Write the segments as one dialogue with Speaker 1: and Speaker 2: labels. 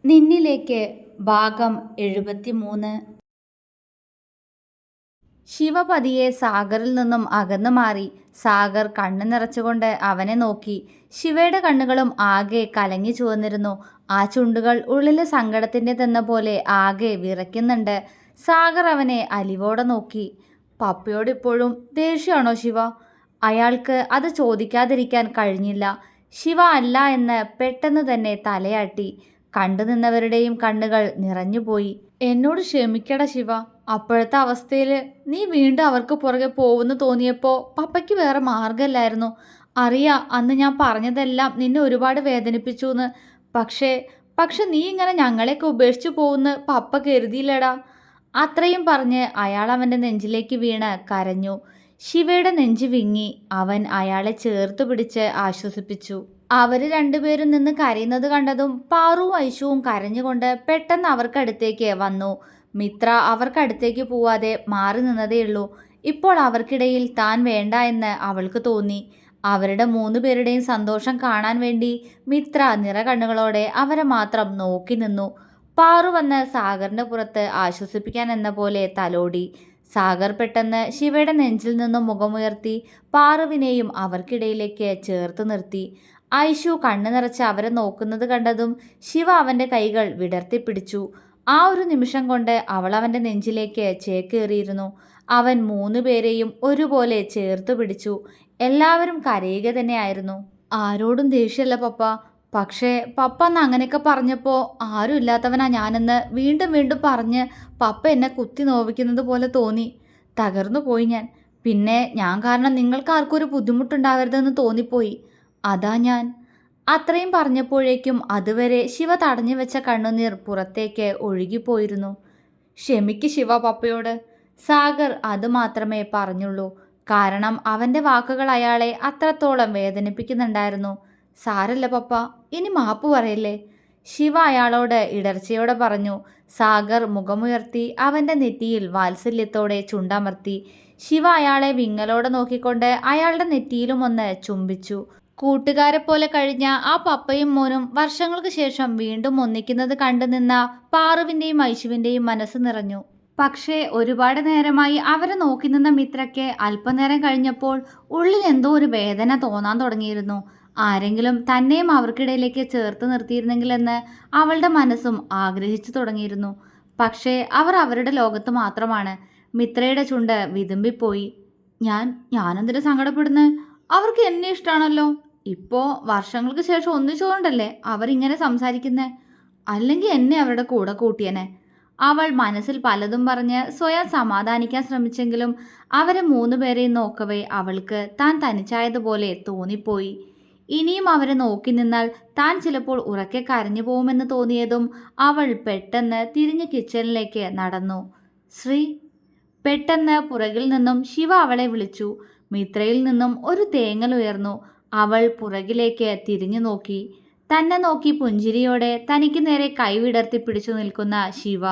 Speaker 1: നിന്നിലേക്ക് ഭാഗം 73. ശിവ പതിയെ സാഗറിൽ നിന്നും അകന്നു മാറി. സാഗർ കണ്ണു നിറച്ചുകൊണ്ട് അവനെ നോക്കി. ശിവയുടെ കണ്ണുകളും ആകെ കലങ്ങി ചുവന്നിരുന്നു. ആ ചുണ്ടുകൾ ഉള്ളിലെ സങ്കടത്തിൻ്റെ തെന്ന പോലെ ആകെ വിറയ്ക്കുന്നുണ്ട്. സാഗർ അവനെ അലിവോടെ നോക്കി. പപ്പയോട് ഇപ്പോഴും ദേഷ്യമാണോ ശിവ? അയാൾക്ക് അത് ചോദിക്കാതിരിക്കാൻ കഴിഞ്ഞില്ല. ശിവ അല്ല എന്ന് പെട്ടെന്ന് തന്നെ തലയാട്ടി. കണ്ടു നിന്നവരുടെയും കണ്ണുകൾ നിറഞ്ഞുപോയി. എന്നോട് ക്ഷമിക്കട ശിവ. അപ്പോഴത്തെ അവസ്ഥയിൽ നീ വീണ്ടും അവർക്ക് പുറകെ പോകുന്നു തോന്നിയപ്പോൾ പപ്പയ്ക്ക് വേറെ മാർഗമില്ലായിരുന്നു. അറിയാം, അന്ന് ഞാൻ പറഞ്ഞതെല്ലാം നിന്നെ ഒരുപാട് വേദനിപ്പിച്ചു എന്ന്. പക്ഷെ നീ ഇങ്ങനെ ഞങ്ങളെയൊക്കെ ഉപേക്ഷിച്ചു പോകുന്ന പപ്പ കരുതിയില്ലടാ. അത്രയും പറഞ്ഞ് അയാൾ അവൻ്റെ നെഞ്ചിലേക്ക് വീണ് കരഞ്ഞു. ശിവയുടെ നെഞ്ച് വിങ്ങി. അവൻ അയാളെ ചേർത്ത് പിടിച്ച് ആശ്വസിപ്പിച്ചു. അവർ രണ്ടുപേരും നിന്ന് കരയുന്നത് കണ്ടതും പാറുവും ഐശുവും കരഞ്ഞുകൊണ്ട് പെട്ടെന്ന് അവർക്കടുത്തേക്ക് വന്നു. മിത്ര അവർക്കടുത്തേക്ക് പോവാതെ മാറി നിന്നതേയുള്ളൂ. ഇപ്പോൾ അവർക്കിടയിൽ താൻ വേണ്ട എന്ന് അവൾക്ക് തോന്നി. അവരുടെ 3 പേരുടെയും സന്തോഷം കാണാൻ വേണ്ടി മിത്ര നിറകണ്ണുകളോടെ അവരെ മാത്രം നോക്കി നിന്നു. പാറു വന്ന് സാഗറിൻ്റെ പുറത്ത് ആശ്വസിപ്പിക്കാൻ എന്ന പോലെ തലോടി. സാഗർ പെട്ടെന്ന് ശിവയുടെ നെഞ്ചിൽ നിന്നും മുഖമുയർത്തി പാറുവിനെയും അവർക്കിടയിലേക്ക് ചേർത്ത് നിർത്തി. ഐശു കണ്ണു നിറച്ച് അവരെ നോക്കുന്നത് കണ്ടതും ശിവ അവൻ്റെ കൈകൾ വിടർത്തിപ്പിടിച്ചു. ആ ഒരു നിമിഷം കൊണ്ട് അവൾ അവൻ്റെ നെഞ്ചിലേക്ക് ചേക്കേറിയിരുന്നു. അവൻ 3 പേരെയും ഒരുപോലെ ചേർത്ത് പിടിച്ചു. എല്ലാവരും കരയുക തന്നെയായിരുന്നു. ആരോടും ദേഷ്യമല്ല പപ്പ. പക്ഷേ പപ്പ അന്ന് അങ്ങനെയൊക്കെ പറഞ്ഞപ്പോൾ ആരും ഇല്ലാത്തവനാ ഞാനെന്ന് വീണ്ടും വീണ്ടും പറഞ്ഞ് പപ്പ എന്നെ കുത്തി നോവിക്കുന്നത് പോലെ തോന്നി. തകർന്നു പോയി ഞാൻ. പിന്നെ ഞാൻ കാരണം നിങ്ങൾക്ക് ആർക്കും ഒരു ബുദ്ധിമുട്ടുണ്ടാവരുതെന്ന് തോന്നിപ്പോയി. അതാ ഞാൻ. അത്രയും പറഞ്ഞപ്പോഴേക്കും അതുവരെ ശിവ തടഞ്ഞു വെച്ച കണ്ണുനീർ പുറത്തേക്ക് ഒഴുകിപ്പോയിരുന്നു. ക്ഷമിക്ക് ശിവ പപ്പയോട്. സാഗർ അത് മാത്രമേ പറഞ്ഞുള്ളൂ. കാരണം അവൻ്റെ വാക്കുകൾ അയാളെ അത്രത്തോളം വേദനിപ്പിക്കുന്നുണ്ടായിരുന്നു. സാരല്ല പപ്പ, ഇനി മാപ്പ് പറയല്ലേ, ശിവ അയാളോട് ഇടർച്ചയോടെ പറഞ്ഞു. സാഗർ മുഖമുയർത്തി അവൻ്റെ നെറ്റിയിൽ വാത്സല്യത്തോടെ ചുണ്ടമർത്തി. ശിവ അയാളെ വിങ്ങലോടെ നോക്കിക്കൊണ്ട് അയാളുടെ നെറ്റിയിലും ഒന്ന് ചുംബിച്ചു. കൂട്ടുകാരെ പോലെ കഴിഞ്ഞ ആ പപ്പയും മോനും വർഷങ്ങൾക്ക് ശേഷം വീണ്ടും ഒന്നിക്കുന്നത് കണ്ടു നിന്ന പാറുവിൻ്റെയും ഐശുവിൻ്റെയും മനസ്സ് നിറഞ്ഞു. പക്ഷേ ഒരുപാട് നേരമായി അവരെ നോക്കി നിന്ന മിത്രയ്ക്ക് അല്പനേരം കഴിഞ്ഞപ്പോൾ ഉള്ളിൽ എന്തോ ഒരു വേദന തോന്നാൻ തുടങ്ങിയിരുന്നു. ആരെങ്കിലും തന്നെയും അവർക്കിടയിലേക്ക് ചേർത്ത് നിർത്തിയിരുന്നെങ്കിലെന്ന് അവളുടെ മനസ്സും ആഗ്രഹിച്ചു തുടങ്ങിയിരുന്നു. പക്ഷേ അവർ അവരുടെ ലോകത്ത് മാത്രമാണ്. മിത്രയുടെ ചുണ്ട് വിതുമ്പിപ്പോയി. ഞാനെന്തിനു സങ്കടപ്പെടുന്നത്? അവർക്ക് എന്നെ ഇഷ്ടമാണല്ലോ. ഇപ്പോൾ വർഷങ്ങൾക്ക് ശേഷം ഒന്നിച്ചുകൊണ്ടല്ലേ അവരിങ്ങനെ സംസാരിക്കുന്നത്. അല്ലെങ്കിൽ എന്നെ അവരുടെ കൂടെ കൂട്ടിയനെ. അവൾ മനസ്സിൽ പലതും പറഞ്ഞ് സ്വയം സമാധാനിക്കാൻ ശ്രമിച്ചെങ്കിലും അവരെ 3 പേരെയും നോക്കവേ അവൾക്ക് താൻ തനിച്ചായതുപോലെ തോന്നിപ്പോയി. ഇനിയും അവരെ നോക്കി നിന്നാൽ താൻ ചിലപ്പോൾ ഉറക്കെ കരഞ്ഞു പോകുമെന്ന് തോന്നിയതും അവൾ പെട്ടെന്ന് തിരിഞ്ഞ് കിച്ചണിലേക്ക് നടന്നു. ശ്രീ. പെട്ടെന്ന് പുറകിൽ നിന്നും ശിവ അവളെ വിളിച്ചു. മിത്രയിൽ നിന്നും ഒരു തേങ്ങൽ ഉയർന്നു. അവൾ പുറകിലേക്ക് തിരിഞ്ഞു നോക്കി. തന്നെ നോക്കി പുഞ്ചിരിയോടെ തനിക്ക് നേരെ കൈവിടർത്തി പിടിച്ചു നിൽക്കുന്ന ശിവ.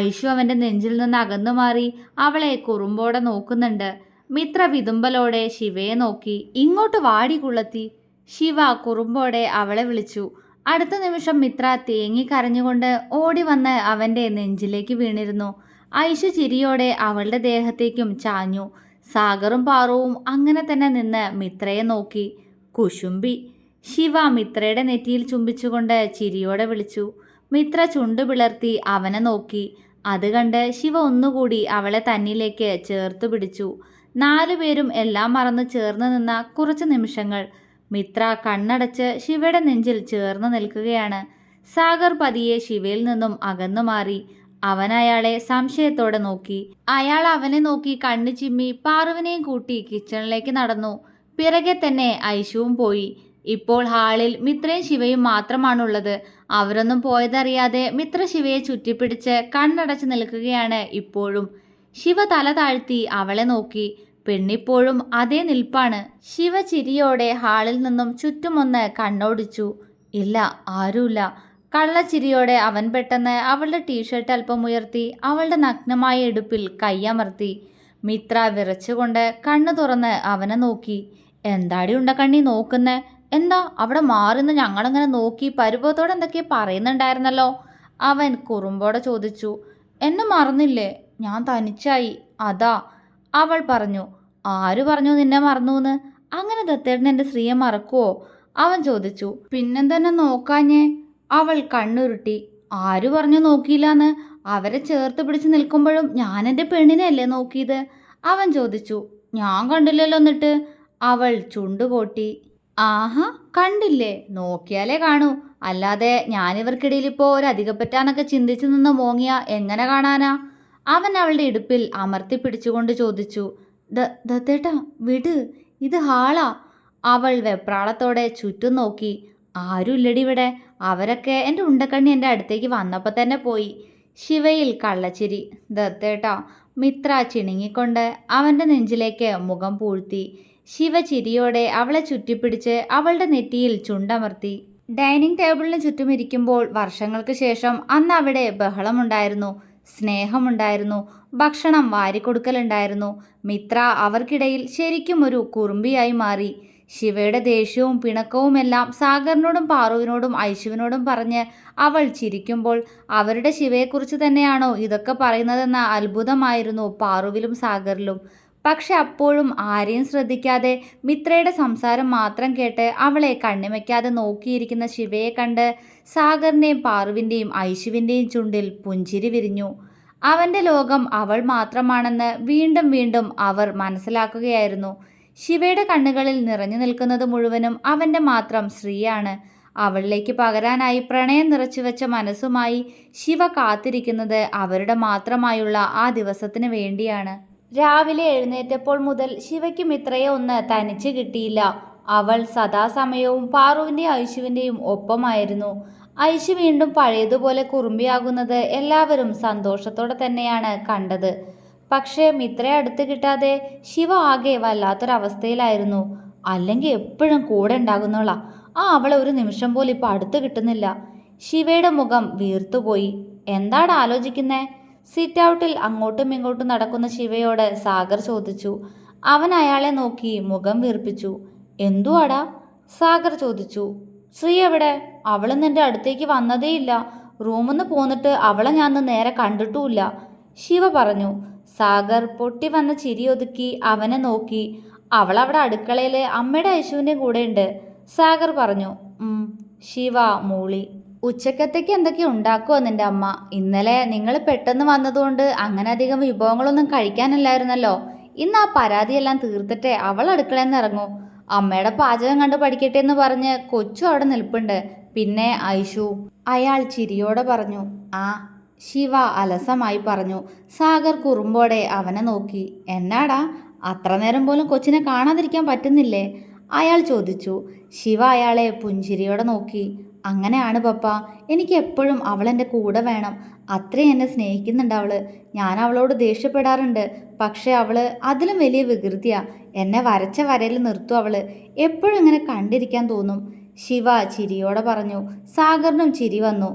Speaker 1: ഐശു അവൻ്റെ നെഞ്ചിൽ നിന്ന് അകന്നു മാറി അവളെ കുറുമ്പോടെ നോക്കുന്നുണ്ട്. മിത്ര വിതുമ്പലോടെ ശിവയെ നോക്കി. ഇങ്ങോട്ട് വാടി കുള്ളത്തി. ശിവ കുറുമ്പോടെ അവളെ വിളിച്ചു. അടുത്ത നിമിഷം മിത്ര തേങ്ങി കരഞ്ഞുകൊണ്ട് ഓടി വന്ന് അവൻ്റെ നെഞ്ചിലേക്ക് വീണിരുന്നു. ഐശു ചിരിയോടെ അവളുടെ ദേഹത്തേക്കും ചാഞ്ഞു. സാഗറും പാറുവും അങ്ങനെ തന്നെ നിന്ന് മിത്രയെ നോക്കി. കുശുംബി. ശിവ മിത്രയുടെ നെറ്റിയിൽ ചുംബിച്ചുകൊണ്ട് ചിരിയോടെ വിളിച്ചു. മിത്ര ചുണ്ടു പിളർത്തി അവനെ നോക്കി. അത് കണ്ട് ശിവ ഒന്നുകൂടി അവളെ തന്നിലേക്ക് ചേർത്തു പിടിച്ചു. 4 പേരും എല്ലാം മറന്ന് ചേർന്ന് നിന്ന കുറച്ച് നിമിഷങ്ങൾ. മിത്ര കണ്ണടച്ച് ശിവയുടെ നെഞ്ചിൽ ചേർന്ന് നിൽക്കുകയാണ്. സാഗർ പതിയെ ശിവയിൽ നിന്നും അകന്നു മാറി. അവൻ അയാളെ സംശയത്തോടെ നോക്കി. അയാൾ അവനെ നോക്കി കണ്ണു ചിമ്മി പാറുവിനെയും കൂട്ടി കിച്ചണിലേക്ക് നടന്നു. പിറകെ തന്നെ ഐശുവും പോയി. ഇപ്പോൾ ഹാളിൽ മിത്രയും ശിവയും മാത്രമാണുള്ളത്. അവരൊന്നും പോയതറിയാതെ മിത്ര ശിവയെ ചുറ്റിപ്പിടിച്ച് കണ്ണടച്ച് നിൽക്കുകയാണ് ഇപ്പോഴും. ശിവ തല താഴ്ത്തി അവളെ നോക്കി. പെണ്ണിപ്പോഴും അതേ നിൽപ്പാണ്. ശിവ ചിരിയോടെ ഹാളിൽ നിന്നും ചുറ്റുമൊന്ന് കണ്ണോടിച്ചു. ഇല്ല, ആരുമില്ല. കള്ളച്ചിരിയോടെ അവൻ പെട്ടെന്ന് അവളുടെ ടീഷർട്ട് അല്പം ഉയർത്തി അവളുടെ നഗ്നമായ ഇടുപ്പിൽ കൈയമർത്തി. മിത്ര വിറച്ചുകൊണ്ട് കണ്ണു തുറന്ന് അവനെ നോക്കി. എന്താടി ഉണ്ട കണ്ണി നോക്കുന്നേ? എന്താ അവിടെ മാറിന്ന് ഞങ്ങളിങ്ങനെ നോക്കി പരിഭവത്തോടെ എന്തൊക്കെയോ പറയുന്നുണ്ടായിരുന്നല്ലോ. അവൻ കുറുമ്പോടെ ചോദിച്ചു. എന്നെ മറന്നില്ലേ? ഞാൻ തനിച്ചായി അതാ, അവൾ പറഞ്ഞു. ആര് പറഞ്ഞു നിന്നെ മറന്നൂന്ന്? അങ്ങനെ ദത്തേട്ടൻ എൻ്റെ സ്ത്രീയെ മറക്കുവോ? അവൻ ചോദിച്ചു. പിന്നെന്തെന്നെ നോക്കാഞ്ഞേ? അവൾ കണ്ണുരുട്ടി. ആരു പറഞ്ഞു നോക്കിയില്ലാന്ന്? അവരെ ചേർത്ത് പിടിച്ച് നിൽക്കുമ്പോഴും ഞാൻ എൻ്റെ പെണ്ണിനെ അല്ലേ നോക്കിയത്? അവൻ ചോദിച്ചു. ഞാൻ കണ്ടില്ലല്ലോ എന്നിട്ട്? അവൾ ചുണ്ടുകോട്ടി. ആഹാ, കണ്ടില്ലേ? നോക്കിയാലേ കാണൂ. അല്ലാതെ ഞാനിവർക്കിടയിൽ ഇപ്പോൾ ഒരു അധികപ്പറ്റാന്നൊക്കെ ചിന്തിച്ചു നിന്ന് മോങ്ങിയ എങ്ങനെ കാണാനാ? അവൻ അവളുടെ ഇടുപ്പിൽ അമർത്തി പിടിച്ചുകൊണ്ട് ചോദിച്ചു. ദത്തേട്ടാ വിട്, ഇത് ഹാളാ. അവൾ വെപ്രാളത്തോടെ ചുറ്റും നോക്കി. ആരുമില്ലടി ഇവിടെ. അവരൊക്കെ എൻ്റെ ഉണ്ടക്കണ്ണി എൻ്റെ അടുത്തേക്ക് വന്നപ്പോൾ തന്നെ പോയി. ശിവയിൽ കള്ളച്ചിരി. ദത്തേട്ടാ. മിത്ര ചിണുങ്ങിക്കൊണ്ട് അവൻ്റെ നെഞ്ചിലേക്ക് മുഖം പൂഴ്ത്തി. ശിവ ചിരിയോടെ അവളെ ചുറ്റിപ്പിടിച്ച് അവളുടെ നെറ്റിയിൽ ചുണ്ടമർത്തി. ഡൈനിങ് ടേബിളിന് ചുറ്റും ഇരിക്കുമ്പോൾ വർഷങ്ങൾക്ക് ശേഷം അന്ന് അവിടെ ബഹളമുണ്ടായിരുന്നു, സ്നേഹമുണ്ടായിരുന്നു, ഭക്ഷണം വാരിക്കൊടുക്കലുണ്ടായിരുന്നു. മിത്ര അവർക്കിടയിൽ ശരിക്കും ഒരു കുറുമ്പിയായി മാറി. ശിവയുടെ ദേഷ്യവും പിണക്കവുമെല്ലാം സാഗറിനോടും പാറുവിനോടും ഐശുവിനോടും പറഞ്ഞ് അവൾ ചിരിക്കുമ്പോൾ അവരുടെ ശിവയെക്കുറിച്ച് തന്നെയാണോ ഇതൊക്കെ പറയുന്നതെന്ന അത്ഭുതമായിരുന്നു പാറുവിലും സാഗറിലും. പക്ഷെ അപ്പോഴും ആരെയും ശ്രദ്ധിക്കാതെ മിത്രയുടെ സംസാരം മാത്രം കേട്ട് അവളെ കണ്ണിമയ്ക്കാതെ നോക്കിയിരിക്കുന്ന ശിവയെ കണ്ട് സാഗറിൻ്റെയും പാറുവിൻ്റെയും ഐശുവിൻ്റെയും ചുണ്ടിൽ പുഞ്ചിരി വിരിഞ്ഞു. അവൻ്റെ ലോകം അവൾ മാത്രമാണെന്ന് വീണ്ടും വീണ്ടും അവർ മനസ്സിലാക്കുകയായിരുന്നു. ശിവയുടെ കണ്ണുകളിൽ നിറഞ്ഞു നിൽക്കുന്നത് മുഴുവനും അവൻ്റെ മാത്രം സ്ത്രീയാണ്. അവളിലേക്ക് പകരാനായി പ്രണയം നിറച്ചുവെച്ച മനസ്സുമായി ശിവ കാത്തിരിക്കുന്നത് അവരുടെ മാത്രമായുള്ള ആ ദിവസത്തിന് വേണ്ടിയാണ്. രാവിലെ എഴുന്നേറ്റപ്പോൾ മുതൽ ശിവയ്ക്ക് മിത്രയെ ഒന്ന് തനിച്ച് കിട്ടിയില്ല. അവൾ സദാസമയവും പാറുവിൻ്റെയും ഐശുവിൻ്റെയും ഒപ്പമായിരുന്നു. ഐശു വീണ്ടും പഴയതുപോലെ കുറുമ്പിയാകുന്നത് എല്ലാവരും സന്തോഷത്തോടെ തന്നെയാണ് കണ്ടത്. പക്ഷേ മിത്രയെ അടുത്ത് കിട്ടാതെ ശിവ ആകെ വല്ലാത്തൊരവസ്ഥയിലായിരുന്നു. അല്ലെങ്കിൽ എപ്പോഴും കൂടെ ഉണ്ടാകുന്നോളാ, അവളെ ഒരു നിമിഷം പോലും ഇപ്പം അടുത്ത് കിട്ടുന്നില്ല. ശിവയുടെ മുഖം വീർത്തുപോയി. എന്താണ് ആലോചിക്കുന്നേ? സിറ്റ് ഔട്ടിൽ അങ്ങോട്ടും ഇങ്ങോട്ടും നടക്കുന്ന ശിവയോട് സാഗർ ചോദിച്ചു. അവൻ അയാളെ നോക്കി മുഖം വീർപ്പിച്ചു. എന്തുവാടാ? സാഗർ ചോദിച്ചു. ശ്രീ എവിടെ? അവളൊന്നും എൻ്റെ അടുത്തേക്ക് വന്നതേയില്ല. റൂമിന്ന് പോന്നിട്ട് അവളെ ഞാൻ നേരെ കണ്ടിട്ടുമില്ല. ശിവ പറഞ്ഞു. സാഗർ പൊട്ടി വന്ന ചിരി ഒതുക്കി അവനെ നോക്കി. അവളവിടെ അടുക്കളയിൽ അമ്മയുടെ ഐശുവിൻ്റെ കൂടെ ഉണ്ട്. സാഗർ പറഞ്ഞു. ശിവ മൂളി. ഉച്ചക്കത്തേക്ക് എന്തൊക്കെ ഉണ്ടാക്കുമോ നിൻ്റെ അമ്മ? ഇന്നലെ നിങ്ങൾ പെട്ടെന്ന് വന്നതുകൊണ്ട് അങ്ങനെ അധികം വിഭവങ്ങളൊന്നും കഴിക്കാനല്ലായിരുന്നല്ലോ. ഇന്ന് ആ പരാതിയെല്ലാം തീർത്തിട്ടേ അവൾ അടുക്കളയിൽ നിന്ന് ഇറങ്ങൂ. അമ്മയുടെ പാചകം കണ്ട് പഠിക്കട്ടെ എന്ന് പറഞ്ഞ് കൊച്ചു അവിടെ നിൽപ്പുണ്ട്. പിന്നെ ഐശു. അയാൾ ചിരിയോടെ പറഞ്ഞു. ആ, ശിവ അലസമായി പറഞ്ഞു. സാഗർ കുറുമ്പോടെ അവനെ നോക്കി. എന്നാടാ, അത്ര നേരം പോലും കൊച്ചിനെ കാണാതിരിക്കാൻ പറ്റുന്നില്ലേ? അയാൾ ചോദിച്ചു. ശിവ അയാളെ പുഞ്ചിരിയോടെ നോക്കി. അങ്ങനെയാണ് പപ്പ, എനിക്ക് എപ്പോഴും അവളെൻ്റെ കൂടെ വേണം. അത്രയും എന്നെ സ്നേഹിക്കുന്നുണ്ട് അവള്. ഞാൻ അവളോട് ദേഷ്യപ്പെടാറുണ്ട്. പക്ഷേ അവള് അതിലും വലിയ വികൃതിയാ. എന്നെ വരച്ച വരയിൽ നിർത്തും അവള്. എപ്പോഴും ഇങ്ങനെ കണ്ടിരിക്കാൻ തോന്നും. ശിവ ചിരിയോടെ പറഞ്ഞു. സാഗറിനും ചിരി വന്നു.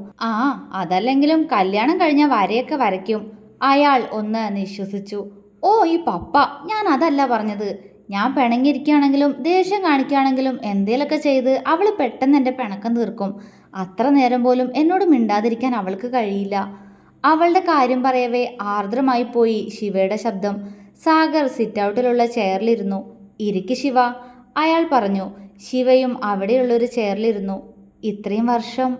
Speaker 1: അതല്ലെങ്കിലും കല്യാണം കഴിഞ്ഞ വരയൊക്കെ വരയ്ക്കും. അയാൾ ഒന്ന് നിശ്വസിച്ചു. ഓ ഈ പപ്പ, ഞാൻ അതല്ല പറഞ്ഞത്. ഞാൻ പിണങ്ങിയിരിക്കുകയാണെങ്കിലും ദേഷ്യം കാണിക്കുകയാണെങ്കിലും എന്തേലൊക്കെ ചെയ്ത് അവൾ പെട്ടെന്ന് എൻ്റെ പിണക്കം തീർക്കും. അത്ര നേരം പോലും എന്നോട് മിണ്ടാതിരിക്കാൻ അവൾക്ക് കഴിയില്ല. അവളുടെ കാര്യം പറയവേ ആർദ്രമായി പോയി ശിവയുടെ ശബ്ദം. സാഗർ സിറ്റ് ഔട്ടിലുള്ള ചെയറിലിരുന്നു. ഇരിക്ക് ശിവ, അയാൾ പറഞ്ഞു. ശിവയും അവിടെയുള്ളൊരു ചെയറിലിരുന്നു. ഇത്രയും വർഷം?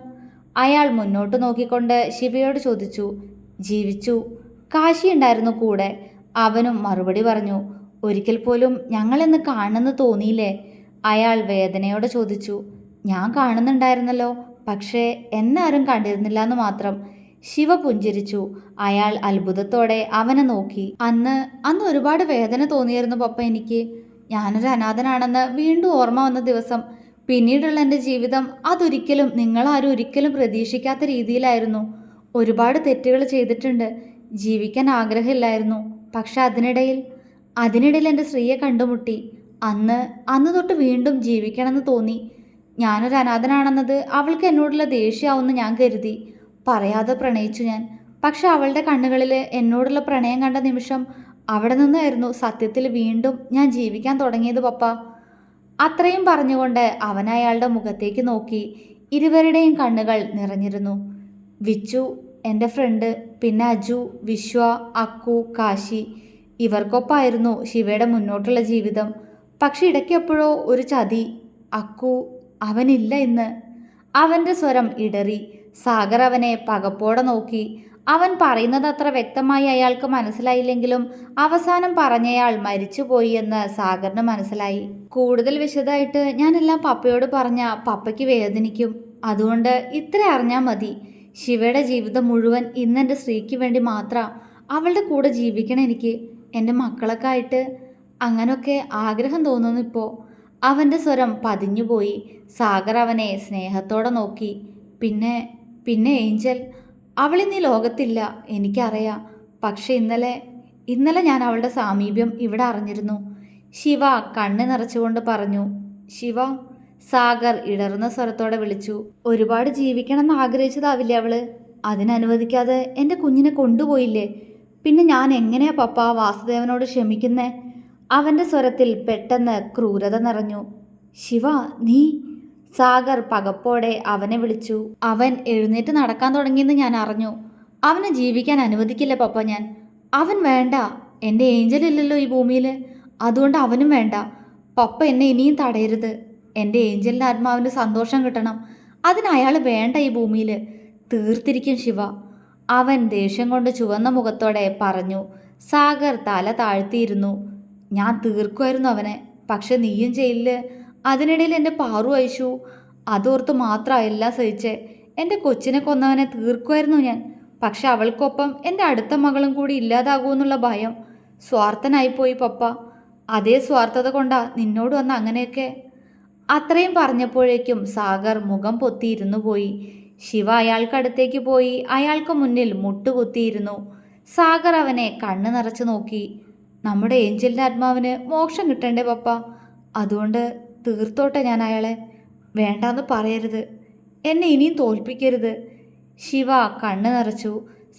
Speaker 1: അയാൾ മുന്നോട്ട് നോക്കിക്കൊണ്ട് ശിവയോട് ചോദിച്ചു. ജീവിച്ചു. കാശി ഉണ്ടായിരുന്നു കൂടെ. അവനും മറുപടി പറഞ്ഞു. ഒരിക്കൽ പോലും ഞങ്ങളെന്ന് കാണുമെന്ന് തോന്നിയില്ലേ? അയാൾ വേദനയോടെ ചോദിച്ചു. ഞാൻ കാണുന്നുണ്ടായിരുന്നല്ലോ, പക്ഷേ എന്നെ ആരും കണ്ടിരുന്നില്ല എന്ന് മാത്രം. ശിവ പുഞ്ചിരിച്ചു. അയാൾ അത്ഭുതത്തോടെ അവനെ നോക്കി. അന്ന് ഒരുപാട് വേദന തോന്നിയിരുന്നു പപ്പ എനിക്ക്. ഞാനൊരു അനാഥനാണെന്ന് വീണ്ടും ഓർമ്മ വന്ന ദിവസം. പിന്നീടുള്ള എൻ്റെ ജീവിതം അതൊരിക്കലും നിങ്ങളാരും ഒരിക്കലും പ്രതീക്ഷിക്കാത്ത രീതിയിലായിരുന്നു. ഒരുപാട് തെറ്റുകൾ ചെയ്തിട്ടുണ്ട്. ജീവിക്കാൻ ആഗ്രഹമില്ലായിരുന്നു. പക്ഷെ അതിനിടയിൽ എൻ്റെ സ്ത്രീയെ കണ്ടുമുട്ടി. അന്ന് തൊട്ട് വീണ്ടും ജീവിക്കണമെന്ന് തോന്നി. ഞാനൊരു അനാഥനാണെന്നത് അവൾക്ക് എന്നോടുള്ള ദേഷ്യമാവുമെന്ന് ഞാൻ കരുതി. പറയാതെ പ്രണയിച്ചു ഞാൻ. പക്ഷെ അവളുടെ കണ്ണുകളിൽ എന്നോടുള്ള പ്രണയം കണ്ട നിമിഷം അവിടെ നിന്നായിരുന്നു സത്യത്തിൽ വീണ്ടും ഞാൻ ജീവിക്കാൻ തുടങ്ങിയത് പപ്പ. അത്രയും പറഞ്ഞുകൊണ്ട് അവൻ അയാളുടെ മുഖത്തേക്ക് നോക്കി. ഇരുവരുടെയും കണ്ണുകൾ നിറഞ്ഞിരുന്നു. വിച്ചു, എൻ്റെ ഫ്രണ്ട്, പിന്നെ അജു, വിശ്വ, അക്കു, കാശി, ഇവർക്കൊപ്പമായിരുന്നു ശിവയുടെ മുന്നോട്ടുള്ള ജീവിതം. പക്ഷെ ഇടയ്ക്കെപ്പോഴോ ഒരു ചതി. അക്കു, അവനില്ല ഇന്ന്. അവൻ്റെ സ്വരം ഇടറി. സാഗർ അവനെ പകപ്പോടെ നോക്കി. അവൻ പറയുന്നത് അത്ര വ്യക്തമായി അയാൾക്ക് മനസ്സിലായില്ലെങ്കിലും അവസാനം പറഞ്ഞയാൾ മരിച്ചുപോയി എന്ന് സാഗറിന് മനസ്സിലായി. കൂടുതൽ വിശദമായിട്ട് ഞാനെല്ലാം പപ്പയോട് പറഞ്ഞ പപ്പയ്ക്ക് വേദനിക്കും. അതുകൊണ്ട് ഇത്ര അറിഞ്ഞാൽ മതി. ശിവയുടെ ജീവിതം മുഴുവൻ ഇന്നെൻ്റെ സ്ത്രീക്ക് വേണ്ടി മാത്രം. അവളുടെ കൂടെ ജീവിക്കണം എനിക്ക്, എൻ്റെ മക്കളൊക്കെ ആയിട്ട്. അങ്ങനൊക്കെ ആഗ്രഹം തോന്നുന്നു ഇപ്പോൾ. അവൻ്റെ സ്വരം പതിഞ്ഞുപോയി. സാഗർ അവനെ സ്നേഹത്തോടെ നോക്കി. പിന്നെ പിന്നെ ഏഞ്ചൽ, അവളിന്ന് ഈ ലോകത്തില്ല, എനിക്കറിയാം. പക്ഷെ ഇന്നലെ ഞാൻ അവളുടെ സാമീപ്യം ഇവിടെ അറിഞ്ഞിരുന്നു. ശിവ കണ്ണ് നിറച്ചുകൊണ്ട് പറഞ്ഞു. ശിവ, സാഗർ ഇടറുന്ന സ്വരത്തോടെ വിളിച്ചു. ഒരുപാട് ജീവിക്കണമെന്ന് ആഗ്രഹിച്ചതാവില്ലേ അവള്? അതിനനുവദിക്കാതെ എൻ്റെ കുഞ്ഞിനെ കൊണ്ടുപോയില്ലേ? പിന്നെ ഞാൻ എങ്ങനെയാ പപ്പ വാസുദേവനോട് ക്ഷമിക്കുന്നേ? അവൻ്റെ സ്വരത്തിൽ പെട്ടെന്ന് ക്രൂരത നിറഞ്ഞു. ശിവ, നീ... സാഗർ പകപ്പോടെ അവനെ വിളിച്ചു. അവൻ എഴുന്നേറ്റ് നടക്കാൻ തുടങ്ങിയെന്ന് ഞാൻ അറിഞ്ഞു. അവനെ ജീവിക്കാൻ അനുവദിക്കില്ല പപ്പ ഞാൻ. അവൻ വേണ്ട. എൻ്റെ ഏഞ്ചൽ ഇല്ലല്ലോ ഈ ഭൂമിയിൽ, അതുകൊണ്ട് അവനും വേണ്ട. പപ്പ എന്നെ ഇനിയും തടയരുത്. എൻ്റെ ഏഞ്ചലിൻ്റെ ആത്മാവിന് സന്തോഷം കിട്ടണം. അതിന് അയാൾ വേണ്ട ഈ ഭൂമിയിൽ. തീർത്തിരിക്കും ശിവ, അവൻ ദേഷ്യം കൊണ്ട് ചുവന്ന മുഖത്തോടെ പറഞ്ഞു. സാഗർ തല താഴ്ത്തിയിരുന്നു. ഞാൻ തീർക്കുമായിരുന്നു അവനെ, പക്ഷെ നീയും ജയിലിൽ. അതിനിടയിൽ എൻ്റെ പാറു അയച്ചു. അതോർത്ത് മാത്രം എല്ലാം സഹിച്ചേ. എൻ്റെ കൊച്ചിനെ കൊന്നവനെ തീർക്കുമായിരുന്നു ഞാൻ. പക്ഷെ അവൾക്കൊപ്പം എൻ്റെ അടുത്ത മകളും കൂടി ഇല്ലാതാകുമെന്നുള്ള ഭയം. സ്വാർത്ഥനായിപ്പോയി പപ്പ. അതേ സ്വാർത്ഥത കൊണ്ടാ നിന്നോട് വന്ന അങ്ങനെയൊക്കെ. അത്രയും പറഞ്ഞപ്പോഴേക്കും സാഗർ മുഖം പൊത്തിയിരുന്നു പോയി. ശിവ അയാൾക്കടുത്തേക്ക് പോയി അയാൾക്ക് മുന്നിൽ മുട്ടുകുത്തിയിരുന്നു. സാഗർ അവനെ കണ്ണ് നിറച്ച് നോക്കി. നമ്മുടെ ഏഞ്ചലിൻ്റെ ആത്മാവിന് മോക്ഷം കിട്ടണ്ടേ പപ്പ? അതുകൊണ്ട് തീർത്തോട്ടെ ഞാൻ അയാളെ. വേണ്ടാന്ന് പറയരുത്. എന്നെ ഇനിയും തോൽപ്പിക്കരുത്. ശിവ കണ്ണ് നിറച്ചു.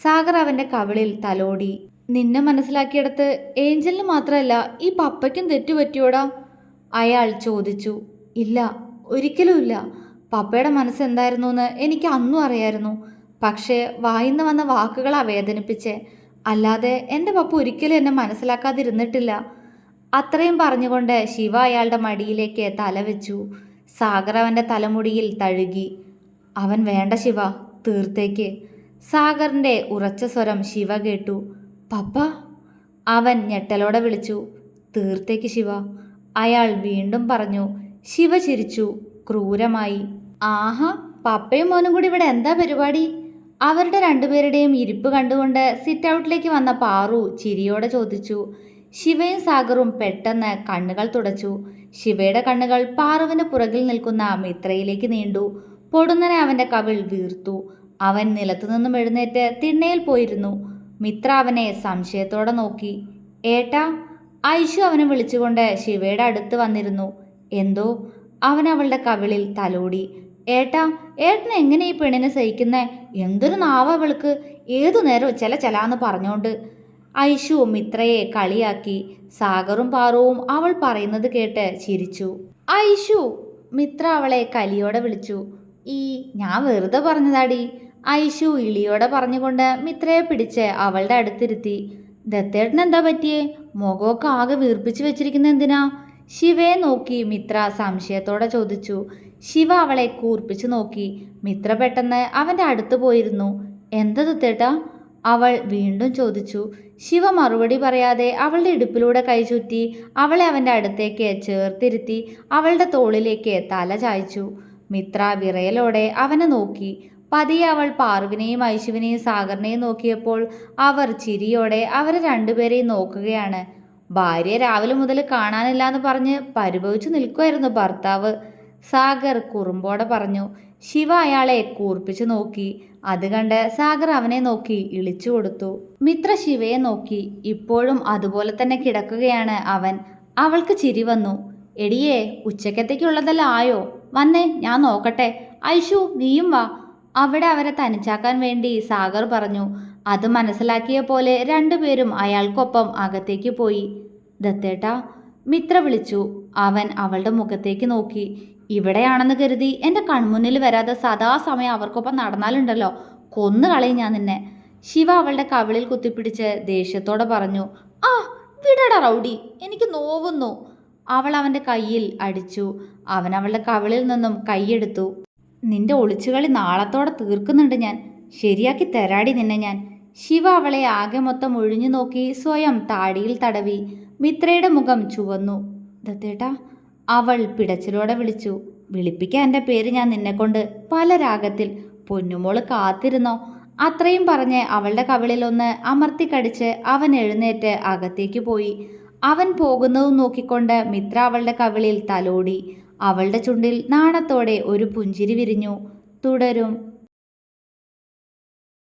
Speaker 1: സാഗർ അവൻ്റെ കവിളിൽ തലോടി. നിന്നെ മനസ്സിലാക്കിയെടുത്ത് ഏഞ്ചലിന് മാത്രമല്ല ഈ പപ്പയ്ക്കും തെറ്റുപറ്റിയോടാ? അയാൾ ചോദിച്ചു. ഇല്ല, ഒരിക്കലുമില്ല. പപ്പയുടെ മനസ്സെന്തായിരുന്നു എന്ന് എനിക്ക് അന്നും അറിയായിരുന്നു. പക്ഷേ വായിന്ന് വന്ന വാക്കുകളാ വേദനിപ്പിച്ചേ. അല്ലാതെ എൻ്റെ പപ്പ ഒരിക്കലും എന്നെ മനസ്സിലാക്കാതിരുന്നിട്ടില്ല. അത്രയും പറഞ്ഞുകൊണ്ട് ശിവ അയാളുടെ മടിയിലേക്ക് തലവെച്ചു. സാഗർ അവൻ്റെ തലമുടിയിൽ തഴുകി. അവൻ വേണ്ട ശിവ, തീർത്തേക്ക്. സാഗറിൻ്റെ ഉറച്ച സ്വരം ശിവ കേട്ടു. പപ്പ, അവൻ ഞെട്ടലോടെ വിളിച്ചു. തീർത്തേക്ക് ശിവ, അയാൾ വീണ്ടും പറഞ്ഞു. ശിവ ചിരിച്ചു ക്രൂരമായി. ആഹാ, പപ്പയും മോനും കൂടി ഇവിടെ എന്താ പരിപാടി? അവരുടെ രണ്ടുപേരുടെയും ഇരിപ്പ് കണ്ടുകൊണ്ട് സിറ്റ് ഔട്ടിലേക്ക് വന്ന പാറു ചിരിയോടെ ചോദിച്ചു. ശിവയും സാഗറും പെട്ടെന്ന് കണ്ണുകൾ തുടച്ചു. ശിവയുടെ കണ്ണുകൾ പാറുവിന് പുറകിൽ നിൽക്കുന്ന മിത്രയിലേക്ക് നീണ്ടു. പൊടുന്നനെ അവൻ്റെ കവിൾ വീർത്തു. അവൻ നിലത്തുനിന്നും എഴുന്നേറ്റ് തിണ്ണയിൽ പോയിരുന്നു. മിത്ര അവനെ സംശയത്തോടെ നോക്കി. ഏട്ടാ, ഐഷു അവനെ വിളിച്ചുകൊണ്ട് ശിവയുടെ അടുത്ത് വന്നിരുന്നു. എന്തോ? അവൻ അവളുടെ കവിളിൽ തലോടി. ഏട്ടാ, ഏട്ടനെ എങ്ങനെ ഈ പെണ്ണിനെ സഹിക്കുന്നേ? എന്തൊരു നാവ അവൾക്ക്, ഏതു നേരവും ചെലാന്ന് പറഞ്ഞോണ്ട്. ഐഷു മിത്രയെ കളിയാക്കി. സാഗറും പാറുവും അവൾ പറയുന്നത് കേട്ട് ചിരിച്ചു. ഐഷു, മിത്ര അവളെ കലിയോടെ വിളിച്ചു. ഞാൻ വെറുതെ പറഞ്ഞതാടി. ഐഷു ഇളിയോടെ പറഞ്ഞുകൊണ്ട് മിത്രയെ പിടിച്ച് അവളുടെ അടുത്തിരുത്തി. ദത്തേട്ടന് എന്താ പറ്റിയേ? മുഖമൊക്കെ ആകെ വീർപ്പിച്ച് വെച്ചിരിക്കുന്ന എന്തിനാ? ശിവയെ നോക്കി മിത്ര സംശയത്തോടെ ചോദിച്ചു. ശിവ അവളെ കൂർപ്പിച്ചു നോക്കി. മിത്ര പെട്ടെന്ന് അവൻ്റെ അടുത്ത് പോയിരുന്നു. എന്താ ദത്തേട്ടാ? അവൾ വീണ്ടും ചോദിച്ചു. ശിവ മറുപടി പറയാതെ അവളുടെ ഇടുപ്പിലൂടെ കൈ ചുറ്റി അവളെ അവൻ്റെ അടുത്തേക്ക് ചേർത്തിരുത്തി അവളുടെ തോളിലേക്ക് തല ചായ്ച്ചു. മിത്ര വിറയലോടെ അവനെ നോക്കി. പതിയെ അവൾ പാറുവിനെയും ഐശുവിനെയും സാഗറിനെയും നോക്കിയപ്പോൾ അവർ ചിരിയോടെ അവരെ രണ്ടുപേരെയും നോക്കുകയാണ്. ഭാര്യ രാവിലെ മുതൽ കാണാനില്ല എന്ന് പറഞ്ഞ് പരിഭവിച്ചു നിൽക്കുമായിരുന്നു ഭർത്താവ്. സാഗർ കുറുമ്പോടെ പറഞ്ഞു. ശിവ അയാളെ കൂർപ്പിച്ചു നോക്കി. അത് കണ്ട് സാഗർ അവനെ നോക്കി ഇളിച്ചു കൊടുത്തു. മിത്ര ശിവയെ നോക്കി. ഇപ്പോഴും അതുപോലെ തന്നെ കിടക്കുകയാണ് അവൻ. അവൾക്ക് ചിരി വന്നു. എടിയേ, ഉച്ചക്കത്തേക്കുള്ളതെല്ലാം ആയോ? വന്നേ, ഞാൻ നോക്കട്ടെ. ഐഷു, നീയും വാ. അവിടെ അവരെ തനിച്ചാക്കാൻ വേണ്ടി സാഗർ പറഞ്ഞു. അത് മനസ്സിലാക്കിയ പോലെ രണ്ടുപേരും അയാൾക്കൊപ്പം അകത്തേക്ക് പോയി. ദത്തേട്ടാ, മിത്ര വിളിച്ചു. അവൻ അവളുടെ മുഖത്തേക്ക് നോക്കി. ഇവിടെയാണെന്ന് കരുതി എൻ്റെ കൺമുന്നിൽ വരാതെ സദാസമയം അവർക്കൊപ്പം നടന്നാലുണ്ടല്ലോ, കൊന്നു കളയും ഞാൻ നിന്നെ. ശിവ അവളുടെ കവിളിൽ കുത്തിപ്പിടിച്ച് ദേഷ്യത്തോടെ പറഞ്ഞു. ആ വിടടാ റൗഡി, എനിക്ക് നോവുന്നു. അവൾ അവൻ്റെ കയ്യിൽ അടിച്ചു. അവൻ അവളുടെ കവിളിൽ നിന്നും കൈയെടുത്തു. നിന്റെ ഒളിച്ചുകളി നാളത്തോടെ തീർക്കുന്നുണ്ട് ഞാൻ. ശരിയാക്കി തരാടി നിന്നെ ഞാൻ. ശിവ അവളെ ആകെ മൊത്തം ഒഴിഞ്ഞു നോക്കി സ്വയം താടിയിൽ തടവി. മിത്രയുടെ മുഖം ചുവന്നു. ദത്തേട്ടാ, അവൾ പിടച്ചിലോടെ വിളിച്ചു. വിളിപ്പിക്കാൻ എൻ്റെ പേര് ഞാൻ നിന്നെക്കൊണ്ട് പല രാഗത്തിൽ. പൊന്നുമോള് കാത്തിരുന്നോ. അത്രയും പറഞ്ഞ് അവളുടെ കവിളിലൊന്ന് അമർത്തിക്കടിച്ച് അവൻ എഴുന്നേറ്റ് അകത്തേക്ക് പോയി. അവൻ പോകുന്നതും നോക്കിക്കൊണ്ട് മിത്ര അവളുടെ കവിളിൽ തലോടി. അവളുടെ ചുണ്ടിൽ നാണത്തോടെ ഒരു പുഞ്ചിരി വിരിഞ്ഞു. തുടരും.